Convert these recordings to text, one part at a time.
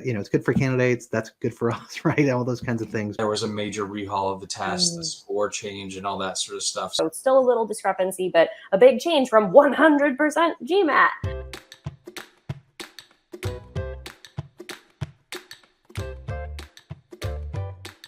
it's good for candidates. That's good for us, right? All those kinds of things. There was a major rehaul of the test, the score change, and all that sort of stuff. So it's still a little discrepancy, but a big change from 100% GMAC.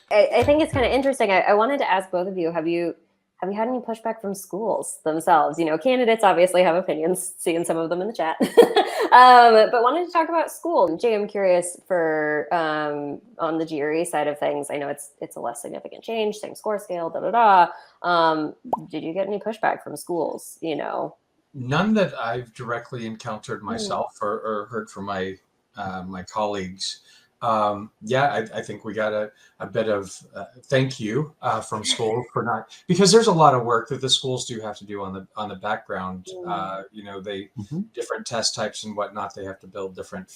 I think it's kind of interesting. I wanted to ask both of you, have you had any pushback from schools themselves? Candidates obviously have opinions, seeing some of them in the chat, but wanted to talk about school. Jay, I'm curious for on the GRE side of things. I know it's a less significant change, same score scale, Did you get any pushback from schools? None that I've directly encountered myself or heard from my my colleagues. I think we got a bit of thank you from school for not, because there's a lot of work that the schools do have to do on the background. They different test types and whatnot. They have to build different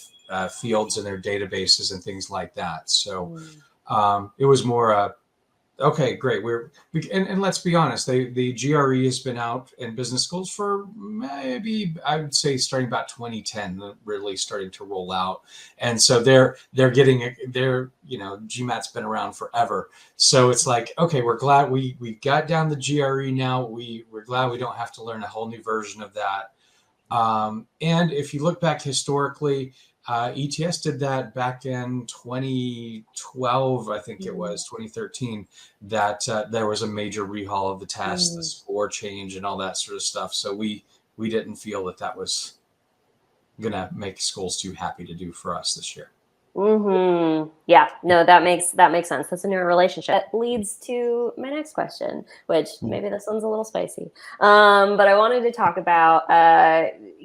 fields in their databases and things like that. So it was more okay, great. And let's be honest, the GRE has been out in business schools for maybe, I would say, starting about 2010, really starting to roll out. And so they're getting GMAT's been around forever. So it's like, okay, we're glad we got down the GRE now. We're glad we don't have to learn a whole new version of that. And if you look back historically, ETS did that back in 2012, I think it was 2013, that there was a major rehaul of the test, the score change, and all that sort of stuff. So we didn't feel that was going to make schools too happy to do for us this year. Yeah, no, that makes sense. That's a new relationship. That leads to my next question, which maybe this one's a little spicy. But I wanted to talk about,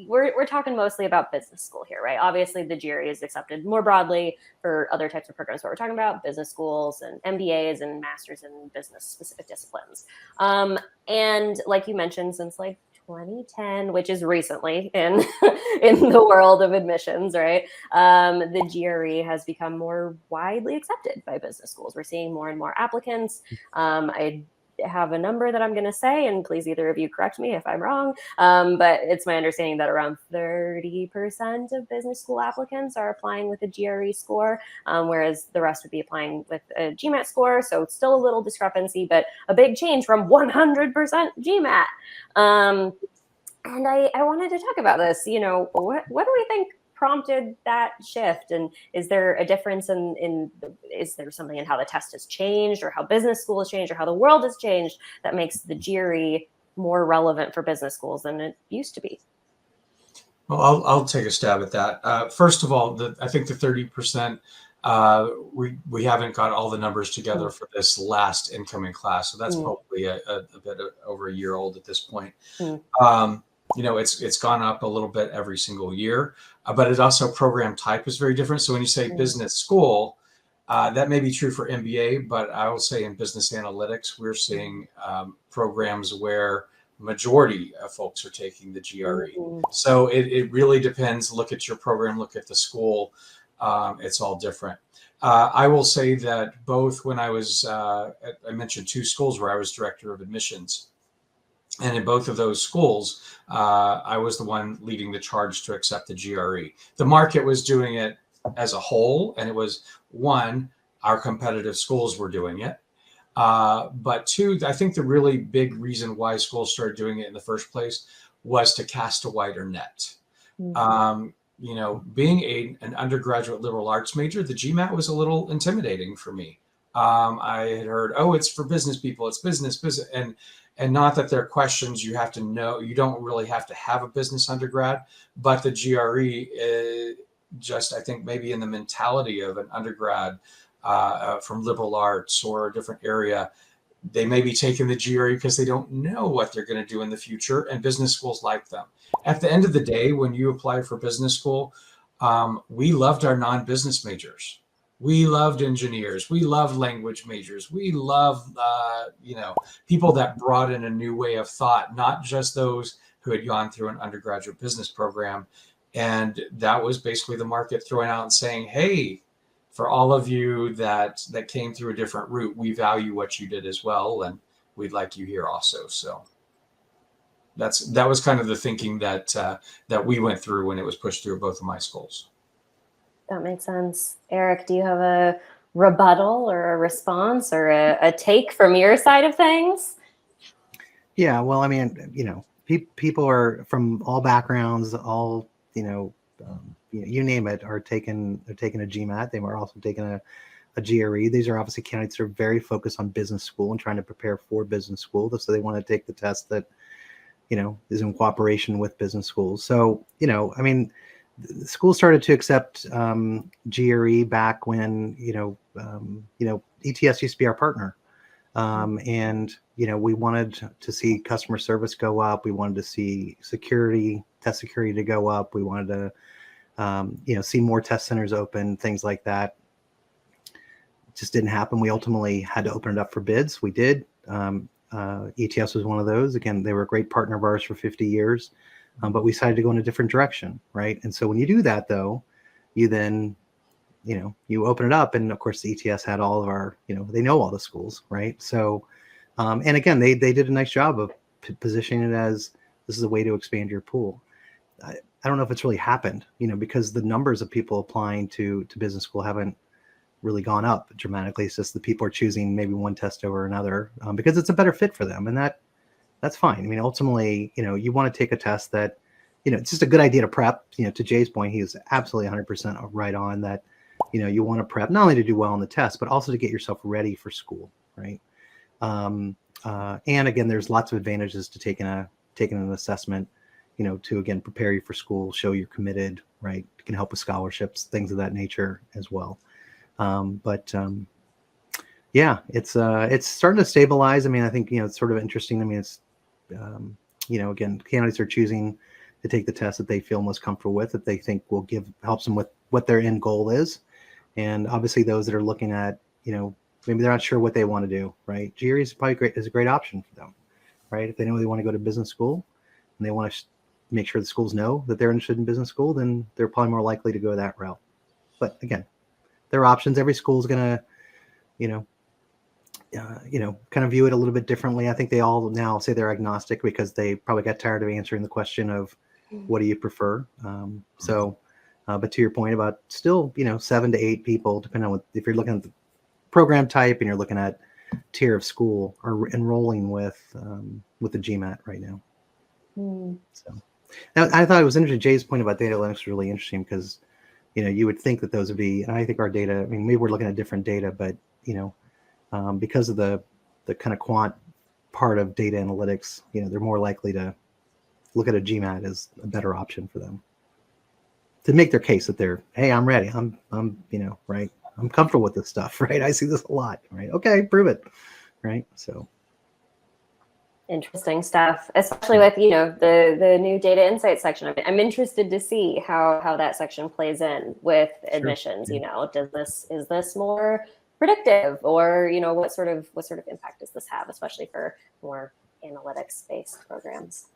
we're talking mostly about business school here, right? Obviously the GRE is accepted more broadly for other types of programs, but we're talking about business schools and MBAs and masters in business specific disciplines. And like you mentioned, since like 2010, which is recently in the world of admissions, right? The GRE has become more widely accepted by business schools. We're seeing more and more applicants. I have a number that I'm going to say, and please either of you correct me if I'm wrong, but it's my understanding that around 30% of business school applicants are applying with a GRE score, whereas the rest would be applying with a GMAT score. So it's still a little discrepancy, but a big change from 100% GMAT. And I wanted to talk about this. What do we think prompted that shift? And is there a difference is there something in how the test has changed, or how business school has changed, or how the world has changed that makes the GRE more relevant for business schools than it used to be? Well, I'll take a stab at that. First of all, I think the 30%, we haven't got all the numbers together for this last incoming class. So that's probably a bit over a year old at this point. It's gone up a little bit every single year, but it also, program type is very different. So when you say business school, that may be true for MBA, but I will say in business analytics, we're seeing programs where majority of folks are taking the GRE. So it really depends. Look at your program, look at the school. It's all different. I will say that both when I was, I mentioned two schools where I was director of admissions. And in both of those schools, I was the one leading the charge to accept the GRE. The market was doing it as a whole, and it was, one, our competitive schools were doing it. But two, I think the really big reason why schools started doing it in the first place was to cast a wider net. Being an undergraduate liberal arts major, the GMAT was a little intimidating for me. I had heard, it's for business people, it's business, and not that there are questions you have to know. You don't really have to have a business undergrad, but the GRE is just, I think, maybe in the mentality of an undergrad from liberal arts or a different area, they may be taking the GRE because they don't know what they're going to do in the future, and business schools like them. At the end of the day, when you apply for business school, we loved our non-business majors. We loved engineers. We loved language majors. We loved, people that brought in a new way of thought, not just those who had gone through an undergraduate business program. And that was basically the market throwing out and saying, hey, for all of you that came through a different route, we value what you did as well, and we'd like you here also. So that was kind of the thinking that we went through when it was pushed through both of my schools. That makes sense. Eric, do you have a rebuttal or a response or a take from your side of things? Yeah, well, I mean, people are from all backgrounds, all, you name it, they're taking a GMAT. They were also taking a GRE. These are obviously candidates that are very focused on business school and trying to prepare for business school. So they want to take the test that, is in cooperation with business schools. So, I mean, the school started to accept GRE back when, ETS used to be our partner. And, we wanted to see customer service go up. We wanted to see test security to go up. We wanted to, see more test centers open, things like that. It just didn't happen. We ultimately had to open it up for bids. We did. ETS was one of those. Again, they were a great partner of ours for 50 years, but we decided to go in a different direction, right? And so when you do that, though, you then, you open it up, and of course the ETS had all of our, they know all the schools, right? So, and again, they did a nice job of positioning it as this is a way to expand your pool. I don't know if it's really happened, because the numbers of people applying to business school haven't really gone up dramatically. It's just the people are choosing maybe one test over another because it's a better fit for them, and that's fine. I mean, ultimately, you want to take a test that, it's just a good idea to prep. To Jay's point, he is absolutely 100% right on that. You want to prep not only to do well on the test, but also to get yourself ready for school, right? And again, there's lots of advantages to taking an assessment, to again prepare you for school, show you're committed, right? It can help with scholarships, things of that nature as well. Yeah, it's starting to stabilize. I mean, I think, it's sort of interesting. I mean, it's, again, candidates are choosing to take the test that they feel most comfortable with, that they think will helps them with what their end goal is. And obviously those that are looking at, maybe they're not sure what they want to do, right? GRE is probably is a great option for them, right? If they know they want to go to business school and they want to make sure the schools know that they're interested in business school, then they're probably more likely to go that route. But again, there are options. Every school is going to, kind of view it a little bit differently. I think they all now say they're agnostic because they probably got tired of answering the question of what do you prefer? But to your point about still, 7 to 8 people, depending on if you're looking at the program type and you're looking at tier of school, are enrolling with the GMAT right now. So now I thought it was interesting. Jay's point about data analytics was really interesting because, you would think that those would be, and I think our data, I mean, maybe we're looking at different data, but, because of the kind of quant part of data analytics, they're more likely to look at a GMAT as a better option for them to make their case that they're, hey, I'm ready. I'm right. I'm comfortable with this stuff, right? I see this a lot, right? Okay, prove it, right? So interesting stuff, especially with the new data insight section of it. I'm interested to see how that section plays in with admissions. Sure. Is this more predictive, or what sort of impact does this have, especially for more analytics based programs?